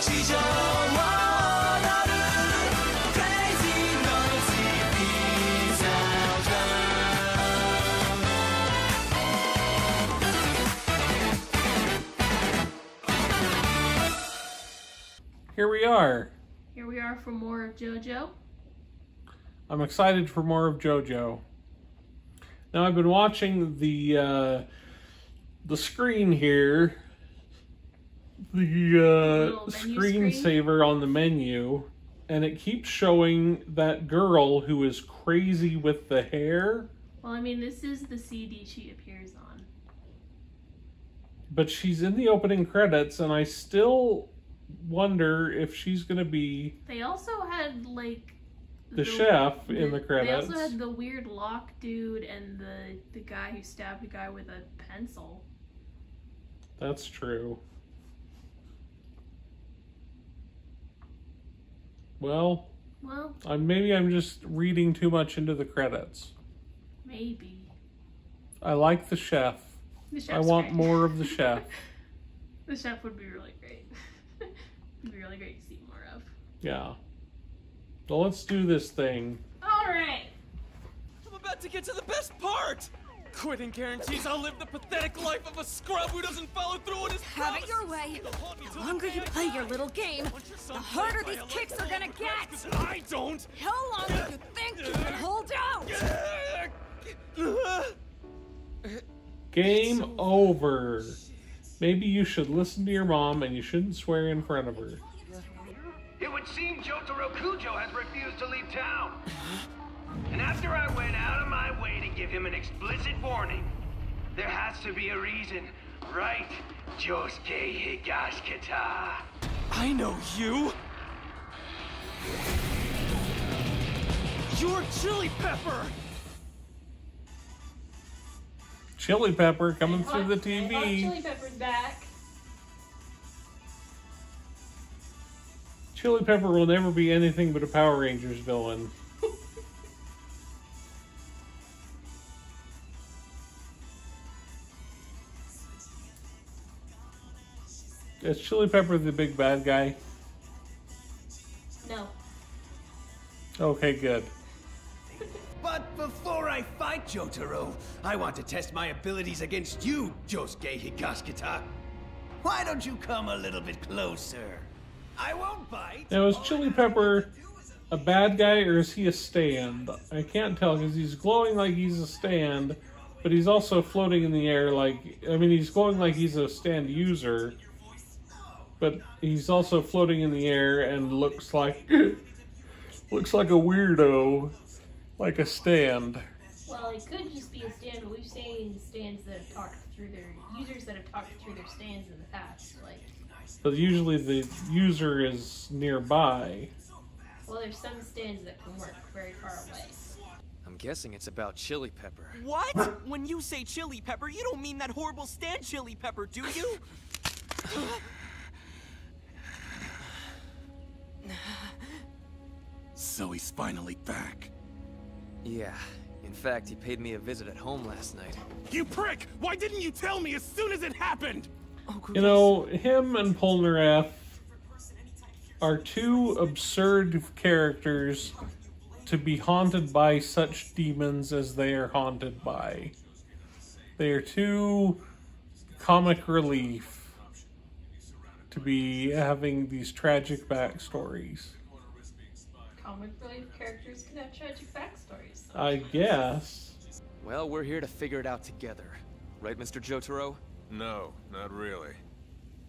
Here we are. Here we are for more of JoJo. I'm excited for more of JoJo. Now I've been watching the screen here, the screensaver on the menu, and it keeps showing that girl who is crazy with the hair. Well, I mean, this is the CD she appears on. But she's in the opening credits, and I still wonder if she's going to be... They also had, like... The chef in the credits. They also had the weird lock dude and the guy who stabbed a guy with a pencil. That's true. Well, maybe I'm just reading too much into the credits. Maybe. I like the chef. I want more of the chef. The chef would be really great. It'd be really great to see more of. Yeah. So let's do this thing. Alright! I'm about to get to the best part! Quitting guarantees I'll live the pathetic life of a scrub who doesn't follow through on his Have it your way. The longer you play your little game, the harder these kicks are gonna get! I don't! How long do you think you can hold out? Game over. Maybe you should listen to your mom and you shouldn't swear in front of her. It would seem Jotaro Kujo has refused to leave town. And after I went out of my way to give him an explicit warning, there has to be a reason, right, Josuke Higashikata? I know you! You're Chili Pepper! Chili Pepper coming through the TV. Chili Pepper's back. Chili Pepper will never be anything but a Power Rangers villain. Is Chili Pepper the big bad guy? No. Okay, good. But before I fight Jotaro, I want to test my abilities against you, Josuke Higashikata. Why don't you come a little bit closer? I won't bite. Now, is Chili Pepper a bad guy or is he a stand? I can't tell because he's glowing like he's a stand, but he's also floating in the air like... I mean, he's glowing like he's a stand user, but he's also floating in the air and looks like... looks like a weirdo, like a stand. Well, it could just be a stand, but we've seen stands that have talked through their... users that have talked through their stands in the past, like... But usually the user is nearby. Well, there's some stands that can work very far away. I'm guessing it's about Chili Pepper. What? When you say Chili Pepper, you don't mean that horrible stand Chili Pepper, do you? So he's finally back. Yeah. In fact, he paid me a visit at home last night. You prick! Why didn't you tell me as soon as it happened? You know, him and Polnareff are two absurd characters to be haunted by such demons as they are haunted by. They are too comic relief to be having these tragic backstories. Comic relief characters can have tragic backstories. I guess. Well, we're here to figure it out together. Right, Mr. Jotaro? No, not really.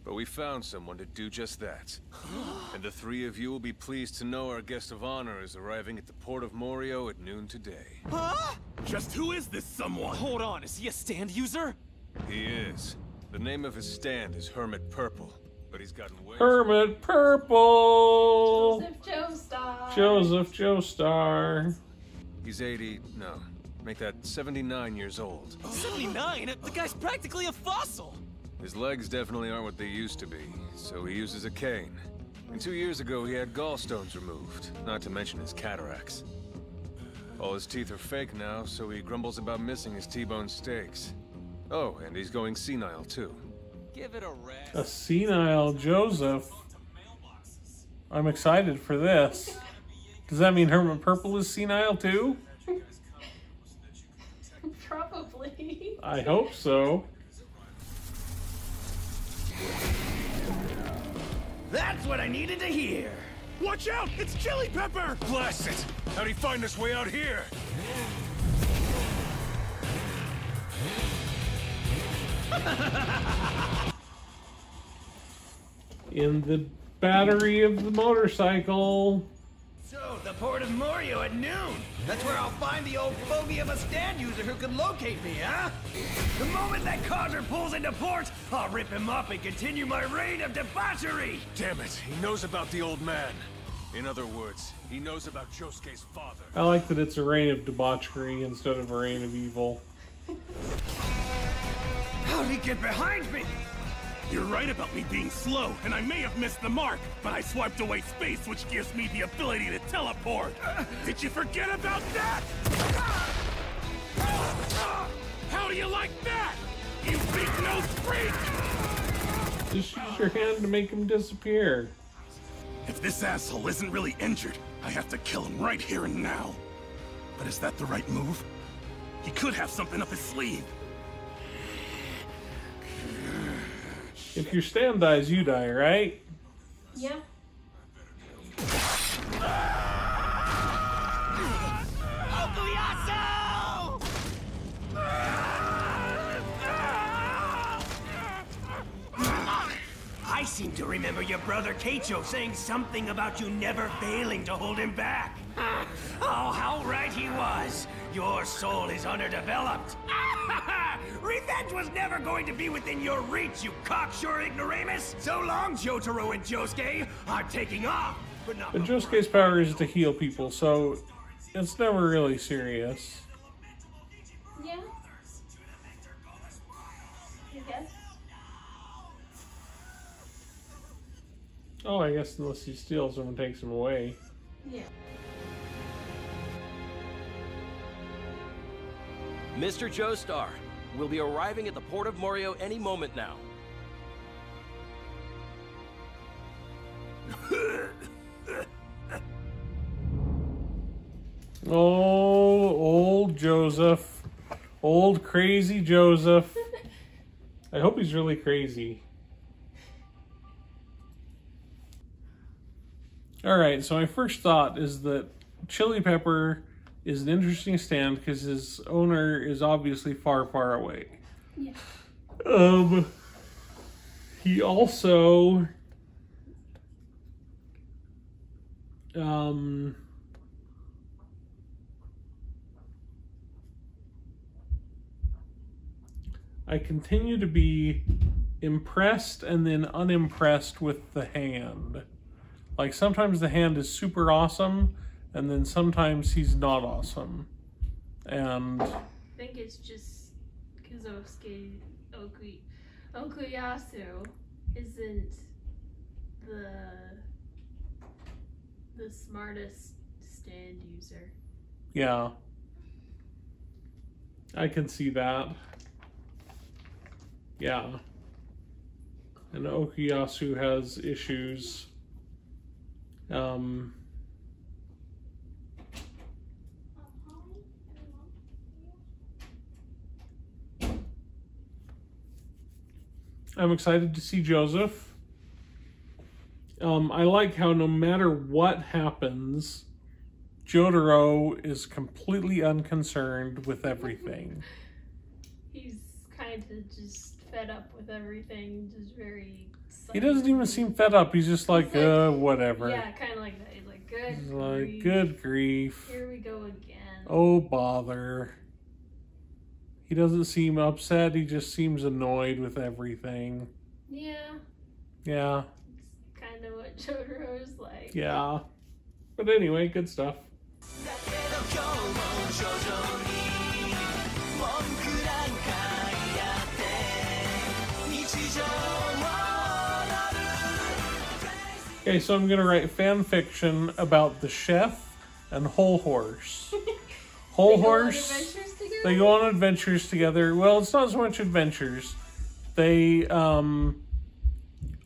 But we found someone to do just that. And the three of you will be pleased to know our guest of honor is arriving at the port of Morio at noon today. Huh? Just who is this someone? Hold on, is he a stand user? He is. The name of his stand is Hermit Purple, but he's gotten way... Hermit Purple! Joseph Joestar! Joseph Joestar. He's 80... no. Make that 79 years old. 79? The guy's practically a fossil! His legs definitely aren't what they used to be, so he uses a cane. And 2 years ago, he had gallstones removed, not to mention his cataracts. All his teeth are fake now, so he grumbles about missing his T-bone steaks. Oh, and he's going senile, too. Give it a rest. A senile Joseph. I'm excited for this. Does that mean Hermit Purple is senile too? Probably. I hope so. That's what I needed to hear. Watch out! It's Chili Pepper! Blast it! How'd he find his way out here? In the battery of the motorcycle. So, the port of Morio at noon. That's where I'll find the old fogey of a stand user who can locate me, huh? The moment that codger pulls into port, I'll rip him up and continue my reign of debauchery! Damn it, he knows about the old man. In other words, he knows about Josuke's father. I like that it's a reign of debauchery instead of a reign of evil. How'd he get behind me? You're right about me being slow, and I may have missed the mark, but I swiped away space, which gives me the ability to teleport. Did you forget about that? How do you like that? You big-nosed freak! Just use your hand to make him disappear. If this asshole isn't really injured, I have to kill him right here and now. But is that the right move? He could have something up his sleeve. If your stand dies, you die, right? Yeah. I seem to remember your brother Keicho saying something about you never failing to hold him back. Oh, how right he was. Your soul is underdeveloped. Revenge was never going to be within your reach, you cocksure ignoramus. So long, Jotaro and Josuke. I'm taking off. But not But Josuke's power is to heal people, so it's never really serious. Yeah. I guess. Oh, I guess unless he steals them and takes them away. Yeah. Mr. Joestar will be arriving at the port of Morio any moment now. Oh, old Joseph. Old crazy Joseph. I hope he's really crazy. Alright, so my first thought is that Chili Pepper is an interesting stand because his owner is obviously far, far away. Yeah. He also I continue to be impressed and then unimpressed with the hand. Like, sometimes the hand is super awesome, and then sometimes he's not awesome. And I think it's just Kuzosuke Okuyasu isn't the smartest stand user. yeah, I can see that. Yeah. And Okuyasu has issues. I'm excited to see Joseph. I like how no matter what happens, Jotaro is completely unconcerned with everything. He's kind of just fed up with everything, just very... He doesn't even seem fed up. He's just like, whatever. Yeah, kind of like that. He's like, good He's grief. like, good grief. Here we go again. Oh, bother. He doesn't seem upset. He just seems annoyed with everything. Yeah, Yeah. it's kind of what Jotaro is like. Yeah. But anyway, good stuff. Okay, so I'm gonna write fan fiction about the chef and Whole Horse. Whole Horse. They go on adventures together. Well, it's not so much adventures. They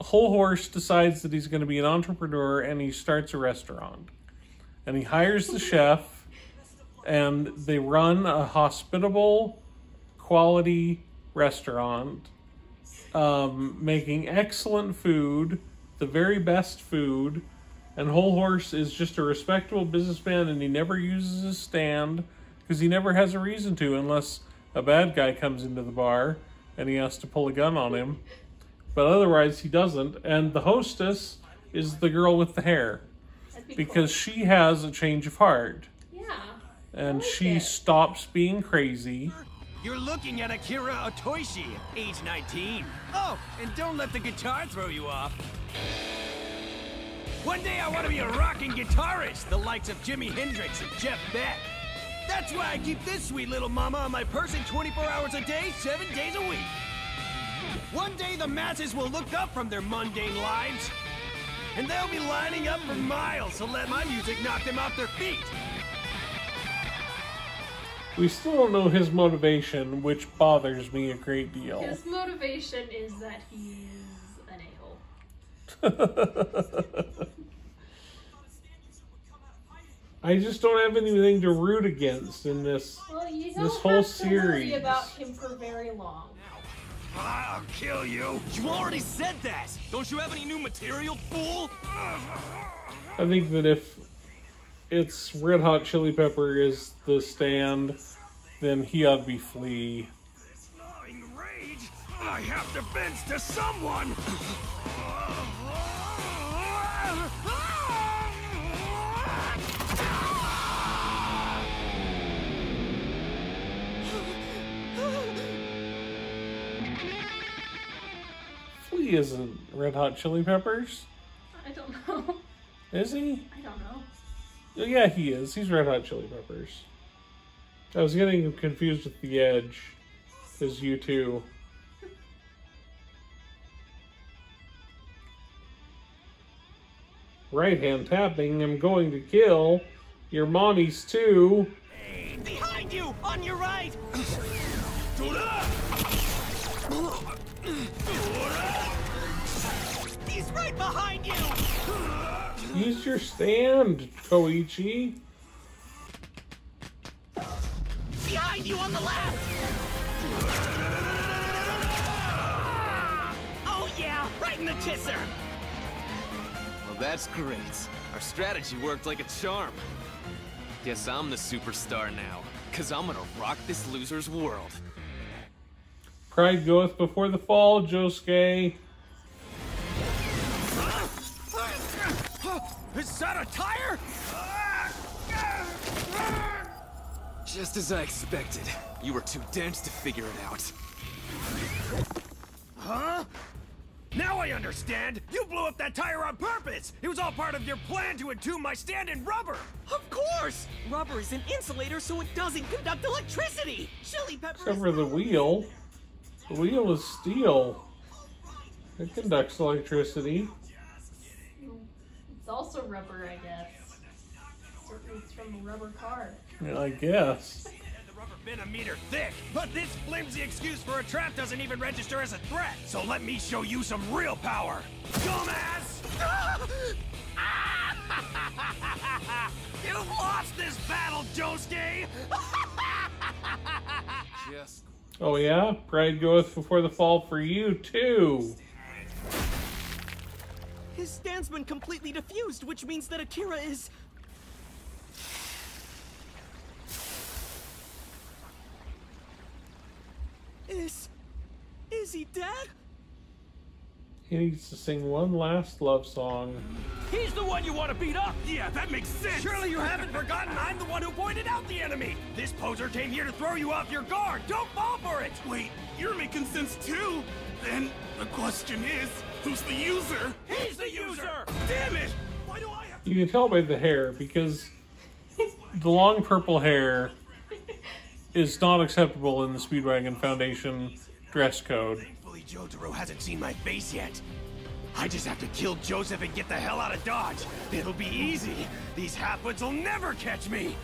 Whole Horse decides that he's going to be an entrepreneur, and he starts a restaurant. And he hires the chef, and they run a hospitable, quality restaurant, making excellent food, the very best food. And Whole Horse is just a respectable businessman, and he never uses his stand because he never has a reason to, unless a bad guy comes into the bar and he has to pull a gun on him. But otherwise, he doesn't. And the hostess is the girl with the hair, because she has a change of heart. Yeah. And she stops being crazy. You're looking at Akira Otoshi, age 19. Oh, and don't let the guitar throw you off. One day I want to be a rocking guitarist, the likes of Jimi Hendrix and Jeff Beck. That's why I keep this sweet little mama on my person 24 hours a day, 7 days a week. One day the masses will look up from their mundane lives, and they'll be lining up for miles to let my music knock them off their feet. We still don't know his motivation, which bothers me a great deal. His motivation is that he's an a-hole. I just don't have anything to root against in this, Well, you don't this whole have to series. worry about him for very long. I'll kill you. You already said that! Don't you have any new material, fool? I think that if it's Red Hot Chili Pepper is the stand, then he ought to be Flea. This gnawing rage, I have to fence to someone. Flea isn't Red Hot Chili Peppers, I don't know. is he? I don't know. Yeah, he is. He's Red Hot Chili Peppers. I was getting confused with The Edge as U2. Right hand tapping, I'm going to kill your mommies too. Behind you! On your right! He's right behind you! Use your stand, Koichi. Behind you on the left! Oh yeah, right in the kisser! Well, that's great. Our strategy worked like a charm. Guess I'm the superstar now, 'cause I'm gonna rock this loser's world. Pride goeth before the fall, Josuke. Is that a tire? Just as I expected. You were too dense to figure it out. Huh? Now I understand! You blew up that tire on purpose! It was all part of your plan to entomb my stand in rubber! Of course! Rubber is an insulator so it doesn't conduct electricity! Chili Pepper Except for the wheel. The wheel is steel. It conducts electricity. It's also rubber, I guess. Certainly it's from a rubber car. Yeah, I guess. The rubber been a meter thick, but this flimsy excuse for a trap doesn't even register as a threat. So let me show you some real power. Dumbass! You've lost this battle, Josuke! Just... Oh yeah? Pride goeth before the fall for you too. His stand's been completely diffused, which means that Akira is... Is he dead? He needs to sing one last love song. He's the one you want to beat up! Yeah, that makes sense! Surely you haven't forgotten I'm the one who pointed out the enemy! This poser came here to throw you off your guard! Don't fall for it! Wait, you're making sense too? Then the question is, who's the user? He's the user! Damn it! Why do I have to... You can tell by the hair, because the long purple hair is not acceptable in the Speedwagon Foundation dress code. Thankfully, Jotaro hasn't seen my face yet. I just have to kill Joseph and get the hell out of Dodge. It'll be easy. These half-wits will never catch me.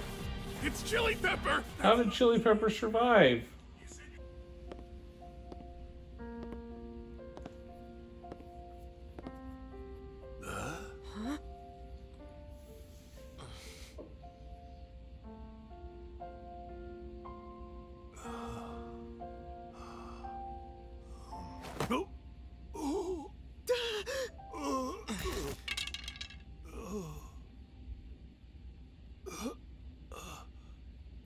It's Chili Pepper! How did Chili Pepper survive?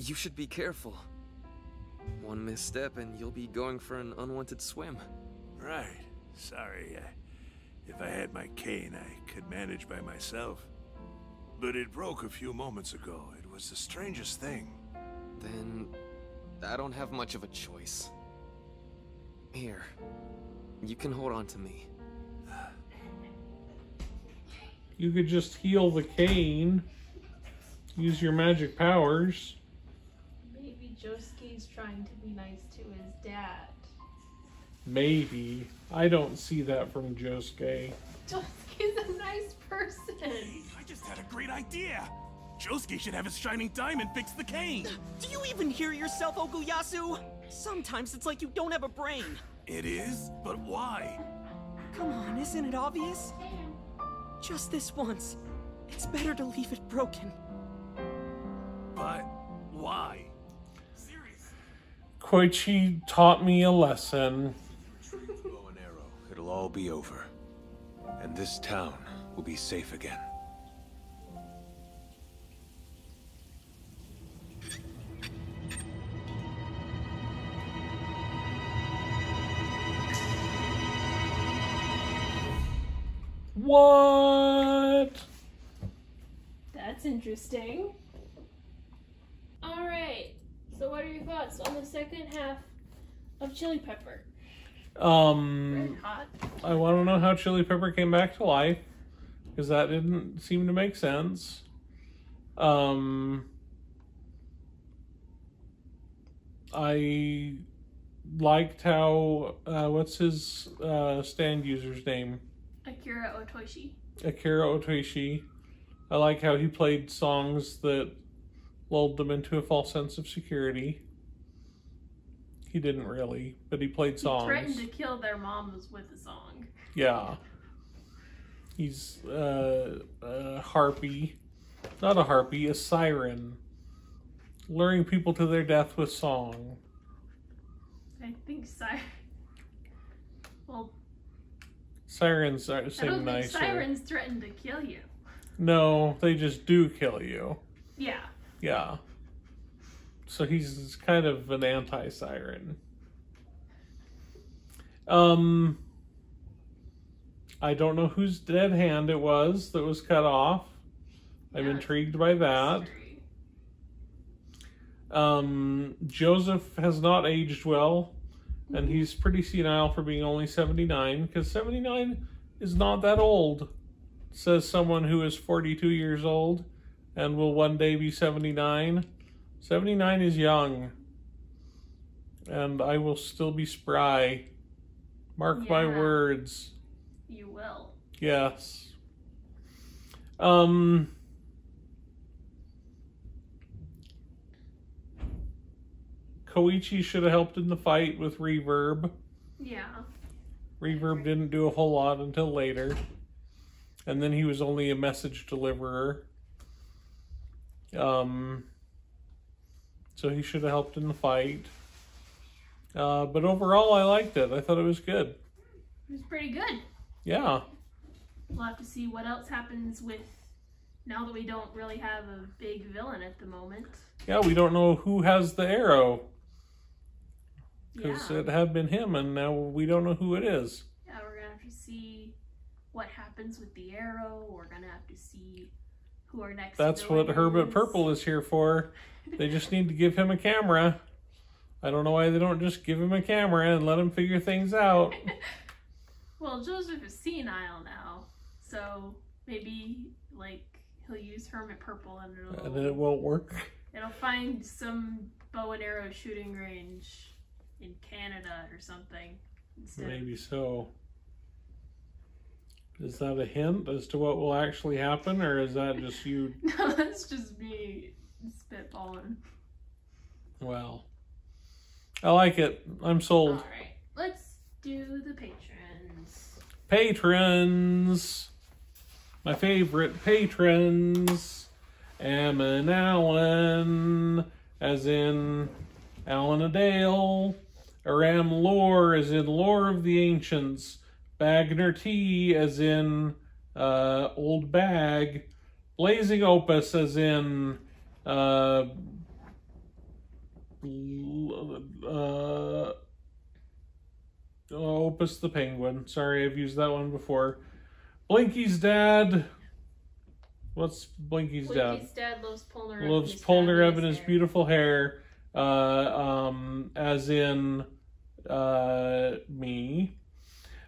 You should be careful. One misstep and you'll be going for an unwanted swim. Right. Sorry. If I had my cane, I could manage by myself. But it broke a few moments ago. It was the strangest thing. Then I don't have much of a choice. Here, you can hold on to me. You could just heal the cane. Use your magic powers. Maybe Josuke's trying to be nice to his dad. Maybe. I don't see that from Josuke. Josuke's a nice person. I just had a great idea. Josuke should have his shining diamond fix the cane. Do you even hear yourself, Okuyasu? Sometimes it's like you don't have a brain. It is? But why? Come on, isn't it obvious? Just this once. It's better to leave it broken. But why? Koichi taught me a lesson. Bow and arrow. It'll all be over. And this town will be safe again. What? That's interesting. Alright, so what are your thoughts on the second half of Chili Pepper? Red Hot. I want to know how Chili Pepper came back to life, because that didn't seem to make sense. I liked how, what's his stand user's name? Akira Otoshi. Akira Otoshi. I like how he played songs that lulled them into a false sense of security. He didn't really, but he played songs. He threatened to kill their moms with a song. Yeah. He's a harpy. Not a harpy, a siren. Luring people to their death with song. I think well, sirens seem I don't think nicer. sirens threaten to kill you. No, they just do kill you. Yeah. Yeah. So he's kind of an anti-siren. I don't know whose dead hand it was that was cut off. I'm intrigued by that. Joseph has not aged well, and he's pretty senile for being only 79, because 79 is not that old, says someone who is 42 years old and will one day be 79. 79 is young, and I will still be spry. Mark my words. You will. Yes. Koichi should have helped in the fight with Reverb. Yeah. Reverb didn't do a whole lot until later. And then he was only a message deliverer. So he should have helped in the fight. But overall, I liked it. I thought it was good. It was pretty good. Yeah. We'll have to see what else happens with, now that we don't really have a big villain at the moment. Yeah, we don't know who has the arrow. Because Yeah. it had been him, and now we don't know who it is. Yeah, we're gonna have to see what happens with the arrow. We're gonna have to see who our next That's villain what Herbert is. Purple is here for. They just need to give him a camera. I don't know why they don't just give him a camera and let him figure things out. Well, Joseph is senile now, so maybe, like, he'll use Hermit Purple and And it won't work. it'll find some bow and arrow shooting range in Canada or something. Instead Maybe so. Is that a hint as to what will actually happen, or is that just you? No, that's just me spitballing. Well, I like it. I'm sold. Alright, let's do the patrons. Patrons! My favorite patrons. Ammon Allen, as in Alan Adale. Aram Lore, as in Lore of the Ancients. Bagner T, as in Old Bag. Blazing Opus, as in Opus the Penguin. Sorry, I've used that one before. Blinky's dad. What's Blinky's dad? Blinky's dad loves Polnareff and his beautiful hair. As in me.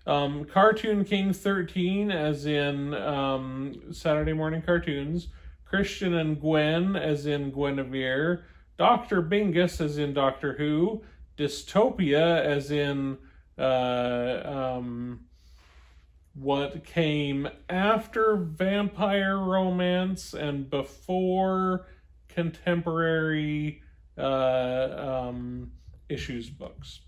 Cartoon King 13, as in Saturday morning cartoons. Christian and Gwen, as in Guinevere. Dr. Bingus, as in Doctor Who. Dystopia, as in what came after vampire romance and before contemporary issues books.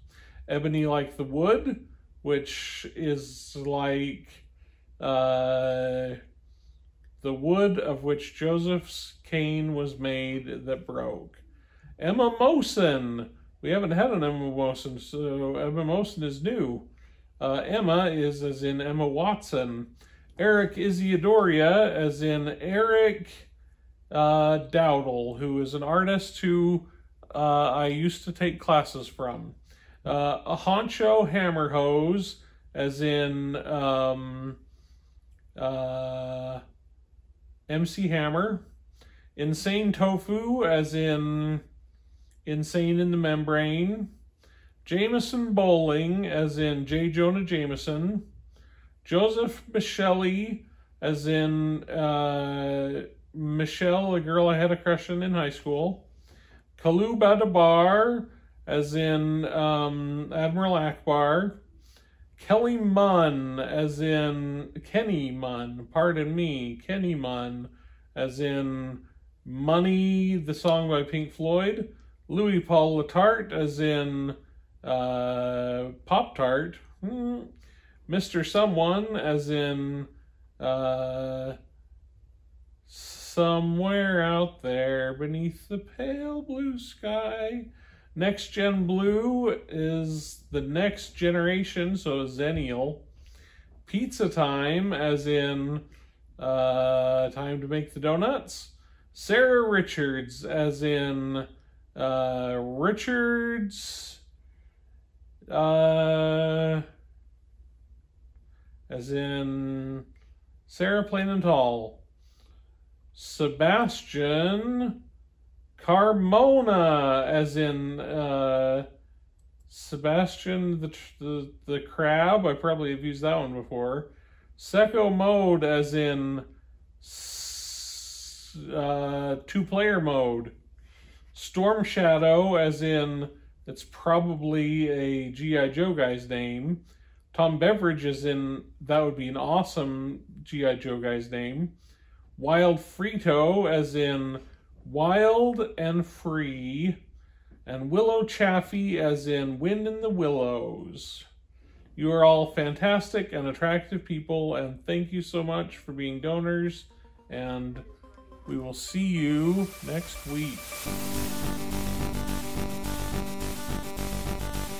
Ebony Like the Wood, which is like the wood of which Joseph's cane was made that broke. Emma Mosen. We haven't had an Emma Mosen, so Emma Mosen is new. Emma is as in Emma Watson. Eric Isidora, as in Eric Dowdle, who is an artist who I used to take classes from. A Honcho Hammerhose, as in MC Hammer. Insane Tofu, as in Insane in the Membrane. Jameson Bowling, as in J. Jonah Jameson. Joseph Michele, as in Michelle, a girl I had a crush on in high school. Kalu Badabar, as in Admiral Akbar. Kelly Munn, as in Kenny Munn, pardon me, Kenny Munn, as in Money, the song by Pink Floyd. Louis Paul Letarte, as in Pop-Tart. Mr. Someone, as in somewhere out there beneath the pale blue sky. Next Gen Blue is the next generation, so Zennial. Pizza Time, as in time to make the donuts. Sarah Richards, as in Richards, as in Sarah Plain and Tall. Sebastian Carmona, as in Sebastian the crab. I probably have used that one before. Secco Mode, as in two-player mode. Storm Shadow, as in it's probably a G.I. Joe guy's name. Tom Beveridge, as in that would be an awesome G.I. Joe guy's name. Wild Frito, as in wild and free. And Willow Chaffee, as in Wind in the Willows. You are all fantastic and attractive people, and thank you so much for being donors, and we will see you next week.